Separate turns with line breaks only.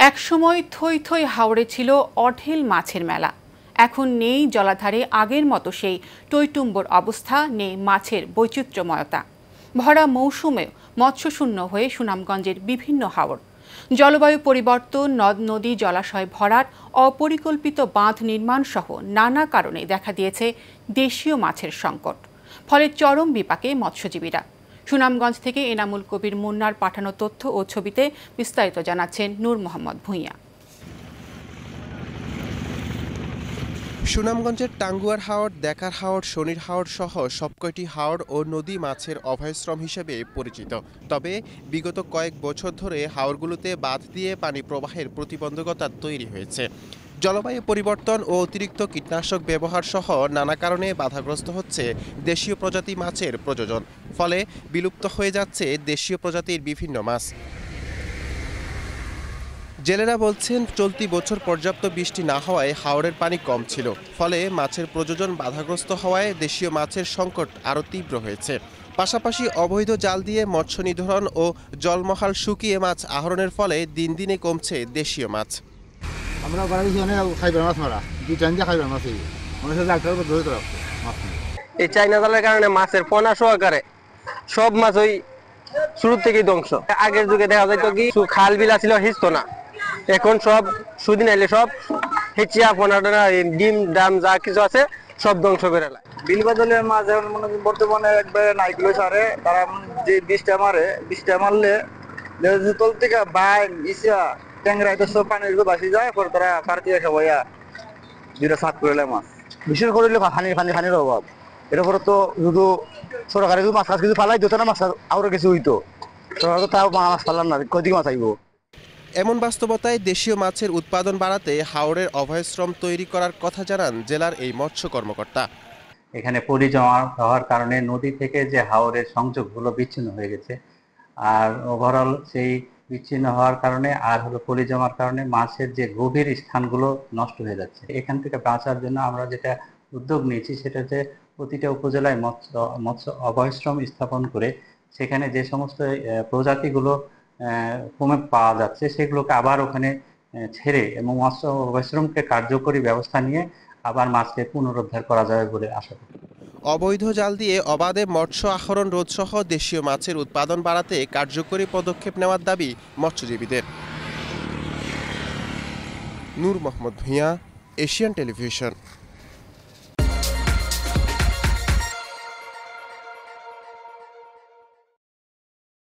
একসময় থই থই হাওরে ছিল অঢেল মাছের মেলা। এখন নেই জলাধারে আগের মতো সেই টইটুম্বর অবস্থা, নেই মাছের বৈচিত্র্যময়তা। ভরা মৌসুমেও মৎস্যশূন্য হয়ে সুনামগঞ্জের বিভিন্ন হাওর। জলবায়ু পরিবর্তন, নদ নদী জলাশয় ভরাট, অপরিকল্পিত বাঁধ নির্মাণ সহ নানা কারণে দেখা দিয়েছে দেশীয় মাছের সংকট। ফলে চরম বিপাকে মৎস্যজীবীরা। সুনামগঞ্জ থেকে এনামুল কবির মুন্নার পাঠানো তথ্য ও ছবিতে বিস্তারিত জানাচ্ছেন নূর মোহাম্মদ ভূঁইয়া।
সুনামগঞ্জের টাঙ্গুয়ার হাওর, দেখার হাওর, শনির হাওর সহ সবকয়টি হাওর ও নদী মাছের অভয়শ্রম হিসেবে পরিচিত। তবে বিগত কয়েক বছর ধরে হাওরগুলোতে বাঁধ দিয়ে পানি প্রবাহের প্রতিবন্ধকতা তৈরি হয়েছে। জলবায়ু পরিবর্তন ও অতিরিক্ত কীটনাশক ব্যবহার সহ নানা কারণে বাধাগ্রস্ত হচ্ছে দেশীয় প্রজাতি মাছের প্রজনন। ফলে বিলুপ্ত হয়ে যাচ্ছে দেশীয় প্রজাতির বিভিন্ন মাছ। জেলেরা বলছেন, চলতি বছর পর্যাপ্ত বৃষ্টি না হওয়ায় হাওরের পানি কম ছিল। ফলে মাছের প্রজনন বাধাগ্রস্ত হওয়ায় দেশীয় মাছের সংকট আরও তীব্র হয়েছে। পাশাপাশি অবৈধ জাল দিয়ে মৎস্য নিধন ও জলমহাল শুকিয়ে মাছ আহরণের ফলে দিন দিনে কমছে দেশীয় মাছ।
আমরা খাইবার মাছ মারা খাইবার মাছ
এই চাইনা জালের কারণে মাছের পোনা সহকারে সব মাছ ওই শুরু থেকেই ধ্বংস। আগের যুগে দেখা যেত কি খাল বিলা ছিল হিসতো না, এখন সব সুদিন আইলে সব হেঁচিয়া পোনা ডিম ডাম যা কিছু আছে সব ধ্বংস করে এলায়।
বিল বাদলের মাছ এখন বর্তমানে একবারে নাইগুলো সারে তারা যে বৃষ্টি মারলে তল থেকে বাইন ইসা ট্যাংরা এটা সব পানির বাসি যায়, পরে তারা কার্তিক সবাইয়া দুইটা সাত করে মাছ। বিশেষ করে পানির অভাব। এর পরে তো শুধু সরকারে যদি মাছ কিছু ফালাই দিত না, মাছ আরো কিছু হইতো। সরকার তো তাও মাছ ফালাম না, কদিকে মাছ আইব।
এমন বাস্তবতায় দেশীয় মাছের উৎপাদন বাড়াতে হাওরের অভয়শ্রম তৈরি করার কথা জানান জেলার এই মৎস্য কর্মকর্তা।
এখানে পলি জমা হওয়ার কারণে নদী থেকে যে হাওরের সংযোগগুলো বিচ্ছিন্ন হয়ে গেছে, আর ওভারঅল সেই বিচ্ছিন্ন হওয়ার কারণে আর পলি জমার কারণে মাছের যে গভীর স্থানগুলো নষ্ট হয়ে যাচ্ছে। এখান থেকে বাঁচার জন্য আমরা যেটা উদ্যোগ নিয়েছি সেটা হচ্ছে প্রতিটা উপজেলায় মৎস্য অভয়শ্রম স্থাপন করে সেখানে যে সমস্ত প্রজাতিগুলো কমে পাওয়া যাচ্ছে সেগুলোকে আবার ওখানে ছেড়ে এবং মৎস্য অভয়শ্রমকে কার্যকরী ব্যবস্থা নিয়ে আবার মাছকে পুনরুদ্ধার করা যাবে বলে আশা করি।
অবৈধ জাল দিয়ে অবাধে মৎস্য আহরণ রোধ সহ দেশীয় মাছের উৎপাদন বাড়াতে কার্যকরী পদক্ষেপ নেওয়ার দাবি মৎস্যজীবীদের। নূর মোহাম্মদ ভূঁইয়া, এশিয়ান টেলিভিশন।